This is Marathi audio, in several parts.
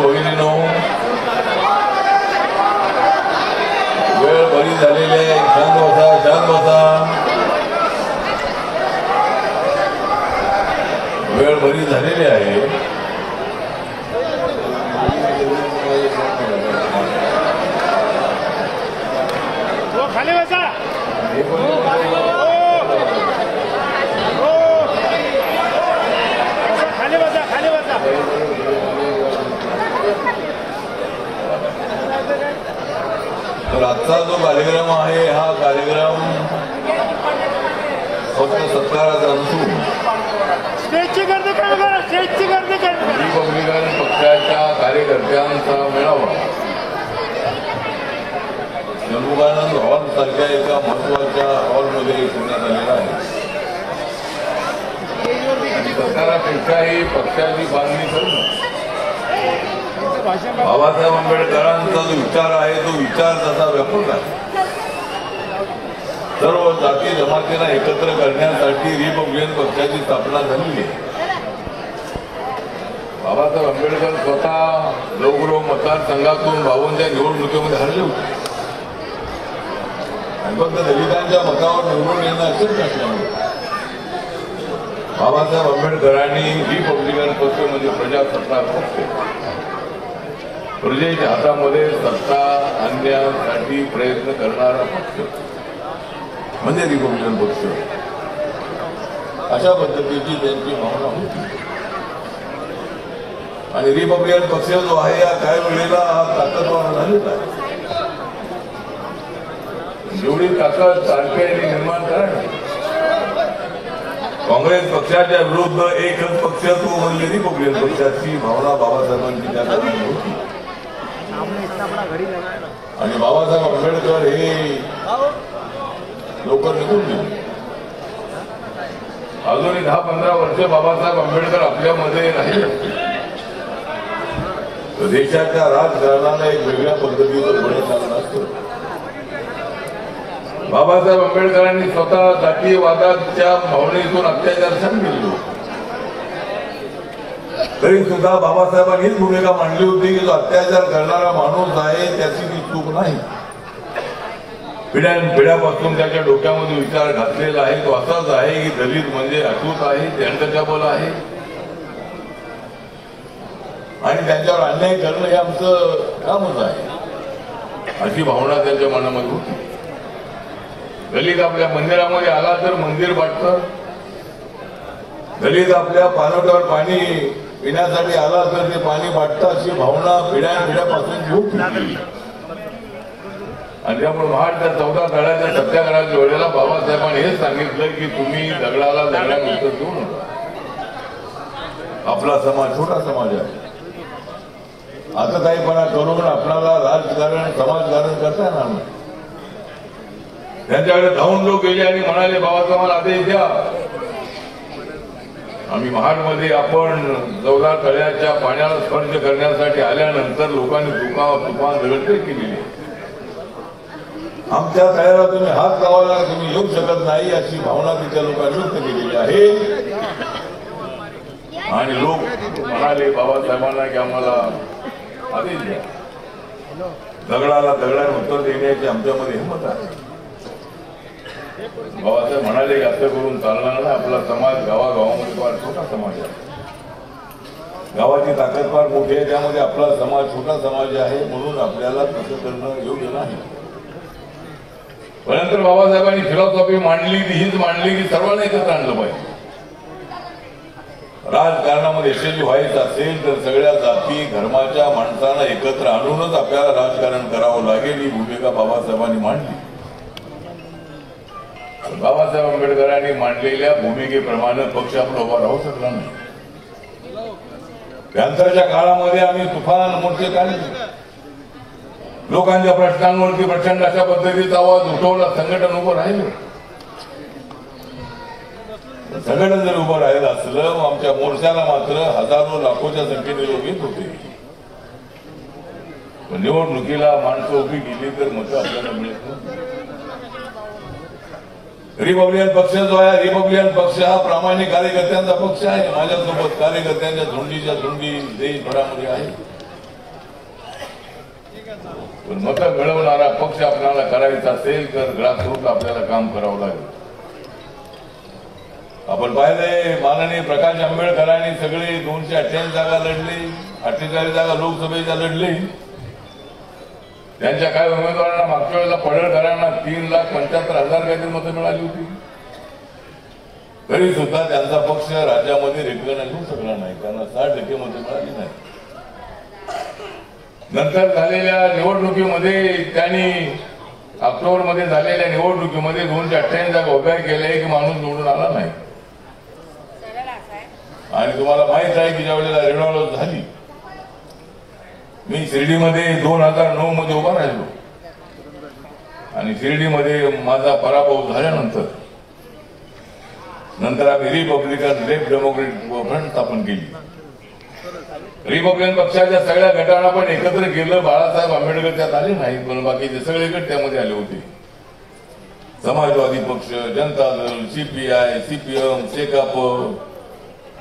भगिनीनो, वेळ बरी झालेली आहे. शांत बसा, शांत बसा. वेळ बरी झालेली आहे. खाली बसा. खाली बसा, खाली बसा. तर आजचा जो कार्यक्रम आहे हा कार्यक्रम फक्त सत्काराचा नसून स्टेजची गर्दी कमी करा, स्टेजची गर्दी कमी करा. रिपब्लिकन पक्षाच्या कार्यकर्त्यांचा मेळावा जम्मूकानंद हॉल सारख्या एका महत्वाच्या हॉलमध्ये ठेवण्यात आलेला आहे. सरकारापेक्षाही पक्षाची बांधणी करून बाबासाहेब आंबेडकरांचा जो विचार आहे तो विचार तसा व्यापक आहे. सर्व जाती जमातींना एकत्र करण्यासाठी रिपब्लिकन पक्षाची स्थापना झालेली आहे. बाबासाहेब आंबेडकर स्वतः लोकरो मतदारसंघातून 52च्या निवडणुकीमध्ये हरले होते आणि फक्त दलितांच्या मतावर निवडून येणं असेच नसल्यामुळे बाबासाहेब आंबेडकरांनी रिपब्लिकन पक्ष म्हणजे प्रजासत्ताक पक्ष प्रजेच्या हातामध्ये सत्ता आणण्यासाठी प्रयत्न करणारा पक्ष म्हणजे रिपब्लिकन पक्ष अशा पद्धतीची त्यांची भावना होती. आणि रिपब्लिकन पक्ष जो आहे या काही वेळेला हा ताकदवान झालेला आहे. जेवढी ताकद सारख्याने निर्माण करा. काँग्रेस पक्षाच्या विरुद्ध एकच पक्ष तो म्हणजे रिपब्लिकन पक्षाची भावना बाबासाहेबांची त्या काळात होती. आणि बाबासाहेब आंबेडकर हे लोक निघून गेले. अजूनही 10-15 वर्ष बाबासाहेब आंबेडकर आपल्यामध्ये राहिले. देशाच्या राजकारणाला एक वेगळ्या पद्धतीचं बळ चाललं असतं. बाबासाहेब आंबेडकरांनी स्वतः जातीयवादाच्या भावनेतून अत्याचार सहन केले. तरी सुद्धा बाबासाहेबांनीच भूमिका मांडली होती की जो अत्याचार करणारा माणूस आहे त्याची ती चूक नाही. पिढ्यापासून त्याच्या डोक्यामध्ये विचार घातलेला आहे तो असाच आहे की दलित म्हणजे अचूक आहे, ते अनटचेबल आहे आणि त्यांच्यावर अन्याय करणं हे आमचं कामच आहे अशी भावना त्यांच्या मनामध्ये होती. दलित आपल्या मंदिरामध्ये आला तर मंदिर वाटतं, दलित आपल्या पानवट्यावर पाणी पिण्यासाठी आला तर ते पाणी वाटतं अशी भावना पिढ्यापासून होती. आणि त्यामुळे महाडच्या 14 तळ्याच्या सत्याग्रहाच्या वेळेला बाबासाहेबांनी हेच सांगितलं की तुम्ही दगडाला दगडात उत्तर देऊ नका. आपला समाज छोटा समाज आहे. आता काहीपणा करून आपल्याला राजकारण समाजकारण करता येणार नाही. त्यांच्याकडे धावून लोक गेले आणि म्हणाले बाबासाहेबांना आदेश द्या. आम्ही महाडमध्ये आपण 14 तळ्याच्या पाण्याला स्पर्श करण्यासाठी आल्यानंतर लोकांनी तुफान दगडफेक केलेली. आमच्या तळ्याला तुम्ही हात लावायला तुम्ही येऊ शकत नाही अशी भावना तिच्या लोकांनी व्यक्त केलेली आहे. आणि लोक म्हणाले बाबासाहेबांना की आम्हाला आदेश द्या. दगडाला दगडाने उत्तर देण्याची आमच्यामध्ये हिंमत आहे. बाबासाहेब म्हणाले की असं करून चालणार नाही. आपला समाज गावागावामध्ये फार छोटा समाज आहे. गावाची ताकद फार मोठी आहे. त्यामध्ये आपला समाज छोटा समाज आहे म्हणून आपल्याला तसं करणं योग्य नाही. परंतु बाबासाहेबांनी फिलॉसॉफी मांडली ती हीच मांडली की सर्वांना एकत्र आणलं पाहिजे. राजकारणामध्ये यशस्वी व्हायचं असेल तर सगळ्या जाती धर्माच्या माणसांना एकत्र आणूनच आपल्याला राजकारण करावं लागेल ही भूमिका बाबासाहेबांनी मांडली. बाबासाहेब आंबेडकरांनी मांडलेल्या भूमिकेप्रमाणे पक्ष आपला उभा राहू शकला नाही. त्यानंतरच्या काळामध्ये आम्ही तुफान मोर्चे काढले. लोकांच्या प्रश्नांवरती प्रचंड अशा पद्धतीचा आवाज उठवला. संघटन उभं राहिलं. संघटन जर उभं राहिलं असलं आमच्या मोर्चाला मात्र हजारो लाखोच्या संख्येने लोक येत होते. निवडणुकीला माणसं उभी केली तर मतं आपल्याला मिळत नाही. रिपब्लिकन पक्ष जो आहे रिपब्लिकन पक्ष हा प्रामाणिक कार्यकर्त्यांचा पक्ष आहे. माझ्यासोबत कार्यकर्त्यांच्या झुंडीच्या झुंडी देशभरामध्ये आहे. पण मतं मिळवणारा पक्ष आपल्याला करायचा असेल तर ग्रासरूट आपल्याला काम करावं लागेल. आपण पाहिलंय माननीय प्रकाश आंबेडकरांनी सगळे 288 जागा लढली, 48 जागा लोकसभेच्या लढली. त्यांच्या काय उमेदवारांना मागच्या वेळेला पडळकरांना 3,75,000 काहीतरी मतं मिळाली होती. तरी सुद्धा त्यांचा पक्ष राज्यामध्ये रेकग्नाइज होऊ शकला नाही, त्यांना 60% मतं मिळाली नाही. नंतर झालेल्या निवडणुकीमध्ये त्यांनी ऑक्टोबरमध्ये झालेल्या निवडणुकीमध्ये 288 जागा उभ्या केल्या, एक माणूस निवडून आला नाही. आणि तुम्हाला माहित आहे की ज्या वेळेला रेणावळ झाली, मी शिर्डीमध्ये 2009 मध्ये उभा राहिलो आणि शिर्डीमध्ये माझा पराभव झाल्यानंतर आम्ही रिपब्लिकन लेफ्ट डेमोक्रेटिक फ्रंट स्थापन केली. रिपब्लिकन पक्षाच्या सगळ्या गटांना पण एकत्र केलं. बाळासाहेब आंबेडकर त्यात आले नाहीत, पण बाकीचे सगळे गट त्यामध्ये आले होते. समाजवादी पक्ष, जनता दल, CPI, CPM, शेकाप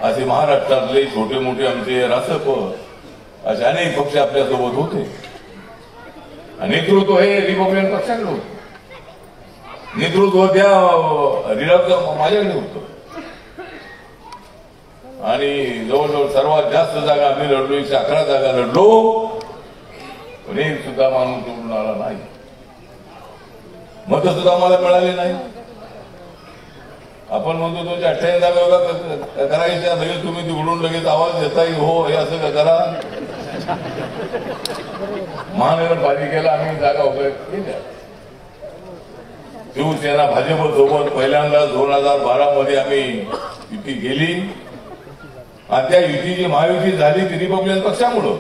असे महाराष्ट्रातले छोटे मोठे आमचे रासप असे अनेक पक्ष आपल्यासोबत होते. नेतृत्व हे रिपब्लिकन पक्षाकडे होतं, नेतृत्व त्या माझ्याकडे होतं. आणि जवळजवळ सर्वात जास्त जागा आम्ही लढलो, 111 जागा लढलो, पण एक सुद्धा माणूस निवडून आला नाही. मतं सुद्धा आम्हाला मिळाले नाही. आपण म्हणतो 288 जागा करायच्या, लगेच तुम्ही तिकडून लगेच आवाज देताय हो हे असं करा. महानगरपालिकेला आम्ही जागा उभ्या केल्या. शिवसेना भाजप सोबत पहिल्यांदा 2012 मध्ये आम्ही युती केली आणि त्या युतीची महायुती झाली ती रिपब्लिकन पक्षामुळं.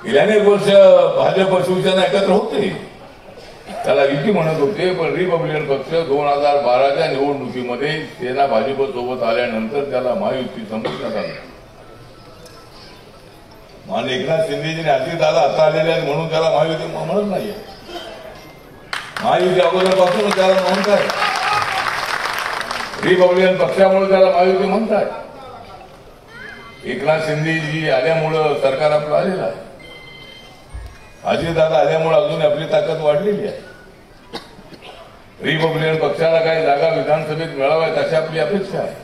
गेल्या अनेक वर्ष भाजप शिवसेना एकत्र होते, त्याला युती म्हणत होते, पण रिपब्लिकन पक्ष 2012च्या निवडणुकीमध्ये सेना भाजप सोबत आल्यानंतर त्याला महायुती संपुष्टात आली. माननीय एकनाथ शिंदेजीने अजितदादा आता आलेले आहेत म्हणून त्याला महायुती म्हणत नाहीये. महायुती अगोदरपासून त्याला म्हणताय, रिपब्लिकन पक्षामुळे त्याला महायुती म्हणताय. एकनाथ शिंदेजी आल्यामुळं सरकार आपलं आलेलं आहे. अजितदादा आल्यामुळे अजून आपली ताकद वाढलेली आहे. रिपब्लिकन पक्षाला काही जागा विधानसभेत मिळाव्यात अशी आपली अपेक्षा आहे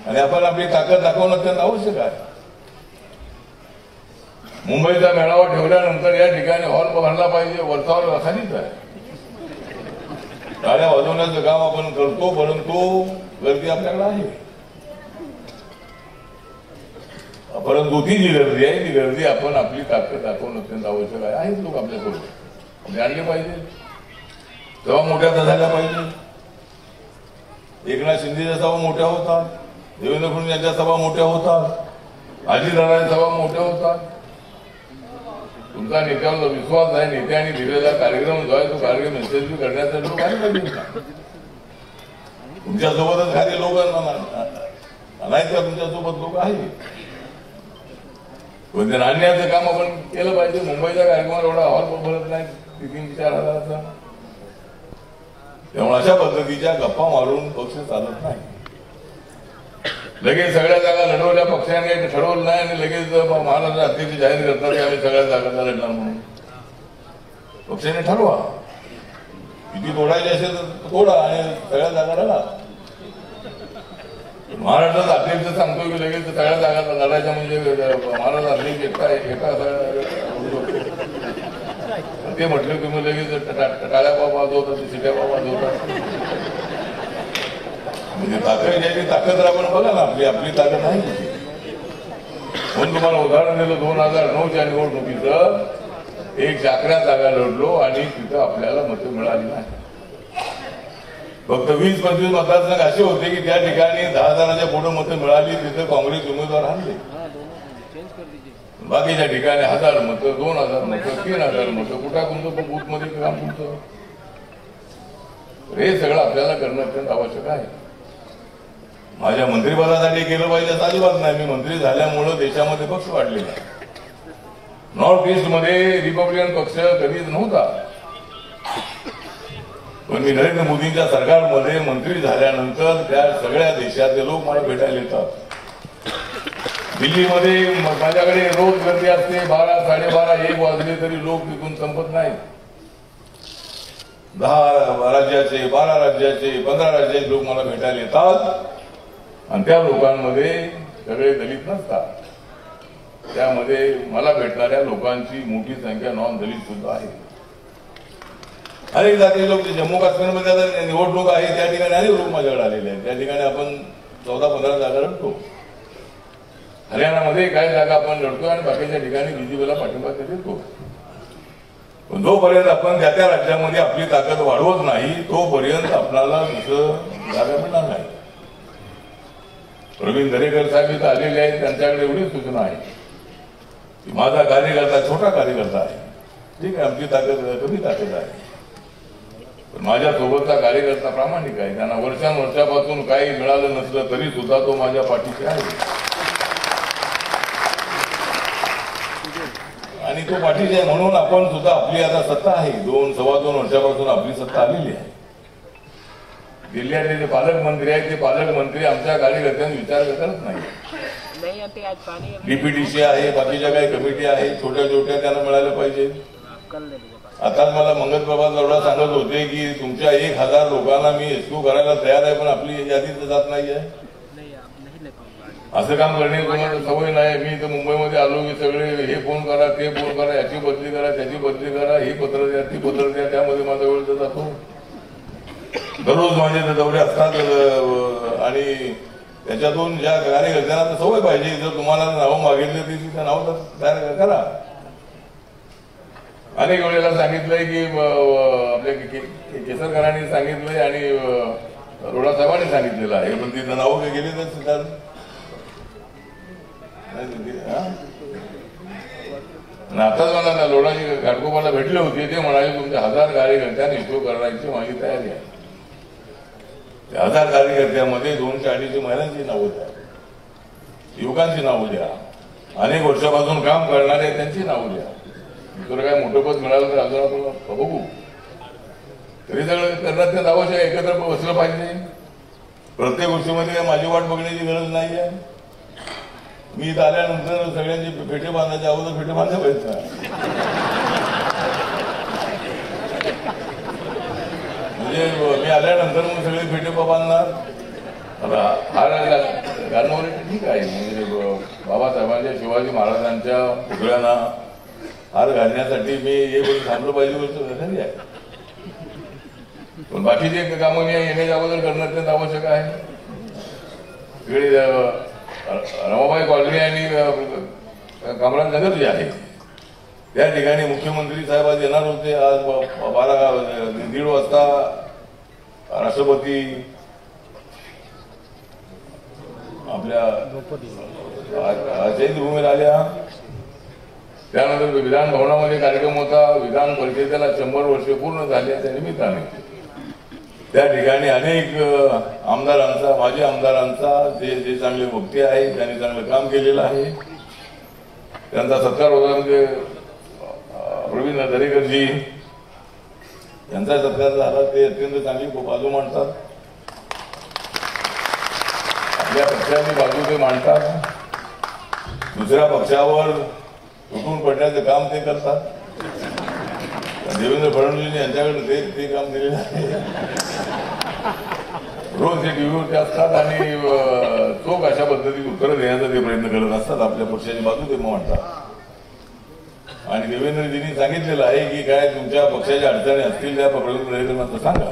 आणि आपण आपली ताकद दाखवणं अत्यंत आवश्यक आहे. मुंबईचा मेळावा ठेवल्यानंतर या ठिकाणी हॉल भरला पाहिजे, वरचावर खालीच आहे. गाड्या वाजवण्याचं काम आपण करतो, परंतु गर्दी आपल्याकडे आहे. परंतु ती जी गर्दी आहे ती गर्दी आपण आपली ताकद दाखवणं अत्यंत आवश्यक आहे. आहेत लोक आपल्यासोबत, आपण आणले पाहिजे, सभा मोठ्या झाल्या पाहिजे. एकनाथ शिंदेच्या सभा मोठ्या होतात, देवेंद्र फडणवीस यांच्या सभा मोठ्या होतात, अजितदादांच्या सभा मोठ्या होतात. तुमचा नेत्यावर विश्वास आहे, नेत्याने दिलेला कार्यक्रम जो आहे तो कार्यक्रम यशस्वी करण्यासाठी लोक आले पाहिजे. तुमच्यासोबतच खाली लोक नाही का, तुमच्यासोबत लोक आहेत. पण आणण्याचं काम आपण केलं पाहिजे. मुंबईच्या कार्यक्रमाला एवढा हॉल भरत नाही 3-4 हजाराचा. त्यामुळे अशा पद्धतीच्या गप्पा मारून पक्ष चालत नाही. लगेच सगळ्या जागा लढवल्या पक्षाने ठरवलं नाही आणि लगेच महाराष्ट्र अध्यक्ष जाहीर करतात की आम्ही सगळ्या जागा लढणार म्हणून. पक्षाने ठरवा, किती तोडायची असेल तर तोडा आणि सगळ्या जागा लढा. महाराष्ट्रात अध्यक्ष सांगतो की लगेच सगळ्या जागा लढायच्या म्हणजे महाराष्ट्र अध्यक्ष एका ते म्हटलं तुम्ही लगेच टाळ्या वाजवतात, शिट्या वाजवतात. म्हणजे ताकद घ्यायची ताकद आपण बघा ना, आपली ताकद नाही. म्हणून तुम्हाला उदाहरण दिलं 2009च्या निवडणुकीचं 111 जागा लढलो आणि तिथं आपल्याला मतं मिळाली नाही. फक्त 20-25 मतदारसंघ असे होते की त्या ठिकाणी 10,000च्या पुढे मतं मिळाली, तिथं काँग्रेस उमेदवार हरले. बाकीच्या ठिकाणी 1000 मतं, 2000 मतं, 3000 मतं, कुठं तुमचं बूथ मध्ये काम तुमचं. हे सगळं आपल्याला करणं अत्यंत आवश्यक आहे. माझ्या मंत्रिपदासाठी केलं पाहिजे असं अजिबात नाही. मी मंत्री झाल्यामुळं देशामध्ये पक्ष वाढलेला आहे. नॉर्थ ईस्ट मध्ये रिपब्लिकन पक्ष कधीच नव्हता, पण मी नरेंद्र मोदींच्या सरकारमध्ये मंत्री झाल्यानंतर त्या सगळ्या देशातले लोक मला भेटायला येतात. दिल्लीमध्ये माझ्याकडे रोज गर्दी असते, 12, 12:30, 1 वाजले तरी लोक तिथून संपत नाही. 10 राज्याचे, 12 राज्याचे, 15 राज्याचे लोक मला भेटायला येतात आणि त्या लोकांमध्ये सगळे दलित नसतात. त्यामध्ये मला भेटणाऱ्या लोकांची मोठी संख्या नॉन दलित सुद्धा आहे. अनेक जाती लोक जम्मू काश्मीरमध्ये आता निवडणूक आहे त्या ठिकाणी अनेक लोक माझ्याकडे आलेले आहेत. त्या ठिकाणी आपण 14-15 जागा लढतो. हरियाणामध्ये काही जागा आपण लढतो आणि बाकीच्या ठिकाणी बीजेपीला पाठिंबा देतो. पण जोपर्यंत आपण त्या त्या राज्यामध्ये आपली ताकद वाढवत नाही तोपर्यंत आपल्याला दुसरं जागा मिळणार नाही. प्रवीण दरेकर साहेब इथं आलेले आहेत, त्यांच्याकडे एवढी सूचना आहे की माझा कार्यकर्ता छोटा कार्यकर्ता आहे, ठीक आहे, आमची ताकद कमी ताकद आहे, पण माझ्या सोबतचा कार्यकर्ता प्रामाणिक आहे. त्यांना वर्षांवर्षापासून काही मिळालं नसलं तरी सुद्धा तो माझ्या पाठीशी आहे आणि तो पाठीशी आहे. म्हणून आपण सुद्धा आपली आता सत्ता आहे, 2-2.25 वर्षापासून आपली सत्ता आलेली आहे. जिल्ह्यातले जे पालकमंत्री आहेत ते पालकमंत्री आमच्या कार्यकर्त्यांनी विचार करत नाही. डीपीडीसी आहे, बाकीच्या काही कमिटी आहे, छोट्या छोट्या त्यांना मिळायला पाहिजे. आता मला मंगल प्रभा एवढा सांगत होते की तुमच्या 1000 लोकांना मी एसक्यू करायला तयार आहे, पण आपली यादी जात नाही आहे. असं काम करण्याची तुम्हाला सवय नाही. मी इथं मुंबईमध्ये आलो की सगळे हे फोन करा, ते फोन करा, याची बदली करा, त्याची बदली करा, ही पत्र द्या, ती पत्र द्या, त्यामध्ये माझा वेळ जातो. दररोज माझे दौरे असतात आणि त्याच्यातून ज्या कार्यकर्त्यांना सवय पाहिजे, जर तुम्हाला नावं मागितली ती त्या नाव तयार करा. अनेक वेळेला सांगितलंय की आपल्या केसरकरांनी सांगितलंय आणि रोडा साहेबांनी सांगितलेलं आहे, पण ती नावं काही गेली तर सुद्धा आताच मला लोणाची घाटकोपाला भेटले होते, ते म्हणाले तुमच्या 1000 कार्यकर्त्यांनी इश्यू करण्याची माझी तयारी आहे. 1000 कार्यकर्त्यामध्ये 240 महिलांची नावं द्या, युवकांची नावं द्या, अनेक वर्षापासून काम करणारे त्यांची नावं द्या. दुसरं काय मोठं पद मिळालं तर अजून आपण बघू. तरी सगळं करण्यात आवश्यक एकत्र बसलं पाहिजे. प्रत्येक गोष्टीमध्ये माझी वाट बघण्याची गरज नाही आहे. मी इथं आल्यानंतर सगळ्यांची फेटे बांधायचे, अगोदर फेटे बांधले पाहिजे. म्हणजे मी आल्यानंतर मग सगळे फेटे बांधणार. हार घालणारे ठीक आहे, म्हणजे बाबासाहेबांच्या शिवाजी महाराजांच्या पुतळ्यांना हार घालण्यासाठी मी हे पण थांबलं पाहिजे गोष्ट खरी आहे. पण बाकीचे कामं मी येण्याच्या अगोदर करणं अत्यंत आवश्यक आहे. तिकडे रमाबाई कॉलनी आणि कामराजनगर जे आहे त्या ठिकाणी मुख्यमंत्री साहेब आज येणार होते. आज 1:30 वाजता राष्ट्रपती आपल्या चैत्यभूमीला आल्या. त्यानंतर विधान भवनामध्ये कार्यक्रम होता. विधान परिषदेला 100 वर्षे पूर्ण झाले त्या निमित्ताने त्या ठिकाणी अनेक आमदारांचा, माजी आमदारांचा, जे चांगले वक्ते आहेत, त्यांनी चांगलं काम केलेलं आहे, त्यांचा सत्कार होता. म्हणजे प्रवीण दरेकरजी यांचा सत्कार झाला. ते अत्यंत चांगली बाजू मांडतात, आपल्या पक्षाची बाजू ते मांडतात, दुसऱ्या पक्षावर तुटून पडण्याचं काम ते करतात. देवेंद्र फडणवीस यांच्याकडे ते काम दिलेलं आहे. रोज ते टीव्हीवरती असतात आणि चोख अशा पद्धतीने उत्तरं देण्याचा ते प्रयत्न करत असतात. आपल्या पक्षाची बाजू ते मांडतात. आणि देवेंद्रजींनी सांगितलेलं आहे की काय तुमच्या पक्षाच्या अडचणी असतील त्या प्रवीण सांगा.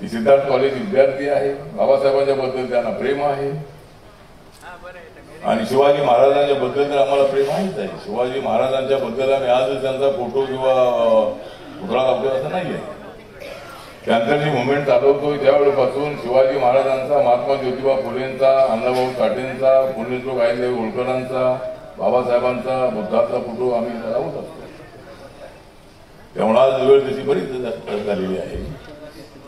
ती सिद्धार्थ कॉलेज विद्यार्थी आहे, बाबासाहेबांच्या बद्दल त्यांना प्रेम आहे आणि शिवाजी महाराजांच्या बद्दल तर आम्हाला प्रेम आहेच आहे. शिवाजी महाराजांच्या बद्दल आम्ही आजच त्यांचा फोटो किंवा पुतळा लावतो असं नाहीये. त्यानंतर जी मुवमेंट चालवतोय त्यावेळेपासून शिवाजी महाराजांचा, महात्मा ज्योतिबा फुलेंचा, अण्णाभाऊ साठेंचा, पुण्यश्लोक अहिल्यादेवी होळकरांचा, बाबासाहेबांचा, बुद्धाचा फोटो आम्ही लावत असतो. त्यामुळे आज वेळ त्याची बरीच झालेली आहे.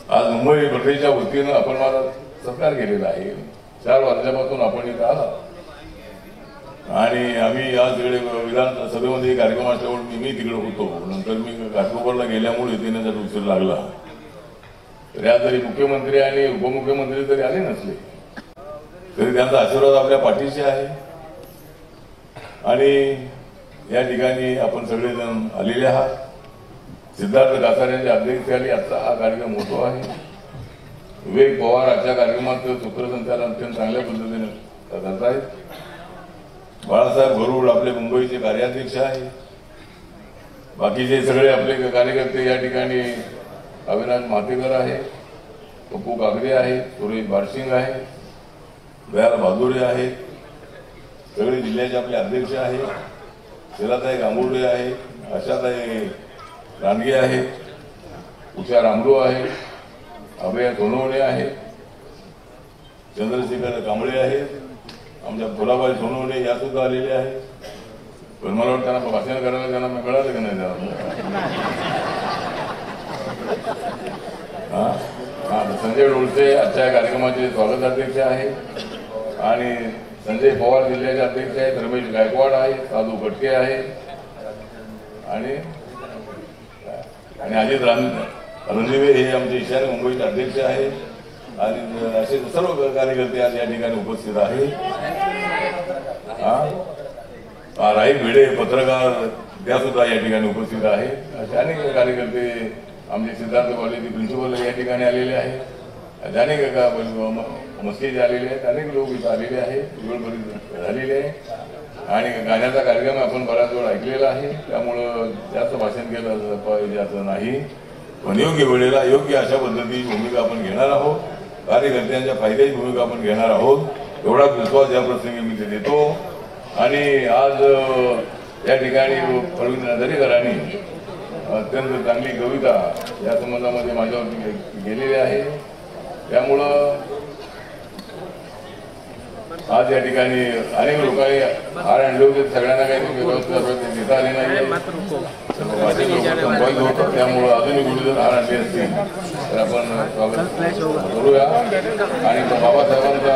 आज मुंबई प्रदेशच्या वतीनं आपण मला सत्कार केलेला आहे. 4 वाजल्यापासून आपण इथं आला आणि आम्ही आज तिकडे विधानसभेमध्ये कार्यक्रम असल्यामुळे मी तिकडे होतो. नंतर मी घाटकोपरला गेल्यामुळे येण्याचा उशीर लागला. तरी आज जरी मुख्यमंत्री आणि उपमुख्यमंत्री जरी आले नसले तरी त्यांचा आशीर्वाद आपल्या पाठीशी आहे. आणि या ठिकाणी आपण सगळेजण आलेले आहात. सिद्धार्थ कासाऱ्यांच्या अध्यक्षतेखाली आजचा हा कार्यक्रम होतो आहे. विवेक पवार आजच्या कार्यक्रमाचं सूत्रसंचालन अत्यंत चांगल्या पद्धतीने करत आहेत. बाळासाहेब गरुड आपले मुंबईचे कार्याध्यक्ष आहे. बाकीचे सगळे आपले कार्यकर्ते या ठिकाणी अविनाश मातेकर आहे, पप्पू कागदे आहे, सुरेश बारशिंग आहे, दयाल बहादुरे आहे, सगळे जिल्ह्याचे आपले अध्यक्ष आहे. शिलाताई गांगुर्डे आहे, आशाताई रानगे आहे, उषा रामलो आहे, अभय सोनवणे आहे, चंद्रशेखर कांबळे आहे, आमच्या फुलाबाई सोनवणे या सुद्धा आलेले आहे. पण मला वाटतं त्यांना भाषण करायला त्यांना मिळालं की नाही त्यांना. संजय डोळसे आजच्या कार्यक्रमाचे स्वागताध्यक्ष आहे आणि संजय पवार जिल्ह्याचे अध्यक्ष आहेत. रमेश गायकवाड आहे, साधू कटके आहे आणि अजित रणदिवे हे आमचे ईशान्य मुंबईचे अध्यक्ष आहेत आणि असे सर्व कार्यकर्ते आज या ठिकाणी उपस्थित आहेत. राही भिडे पत्रकार त्या सुद्धा या ठिकाणी उपस्थित आहेत. असे अनेक कार्यकर्ते आमचे सिद्धार्थ कॉलेजचे प्रिन्सिपल या ठिकाणी आलेले आहेत. अनेक मस्जिद आलेले आहेत, अनेक लोक इथं आलेले आहेत, वेळ झालेले आहे आणि गाण्याचा कार्यक्रम आपण बराच वेळ ऐकलेला आहे. त्यामुळं जास्त भाषण केलं पाहिजे असं नाही, पण योग्य वेळेला योग्य अशा पद्धतीची भूमिका आपण घेणार आहोत. कार्यकर्त्यांच्या फायद्याची भूमिका आपण घेणार आहोत एवढाच विश्वास या प्रसंगी मी देतो. आणि आज या ठिकाणी प्रवीण दरेकरांनी अत्यंत चांगली कविता या संबंधामध्ये माझ्यावरती गेलेली आहे. त्यामुळं आज या ठिकाणी अनेक लोकांनी हार आणले होते, सगळ्यांना काही व्यवस्था देता आली नाही. त्यामुळं अजूनही कुठे जर हार आणले असतील तर आपण स्वागत करूया आणि बाबासाहेबांचा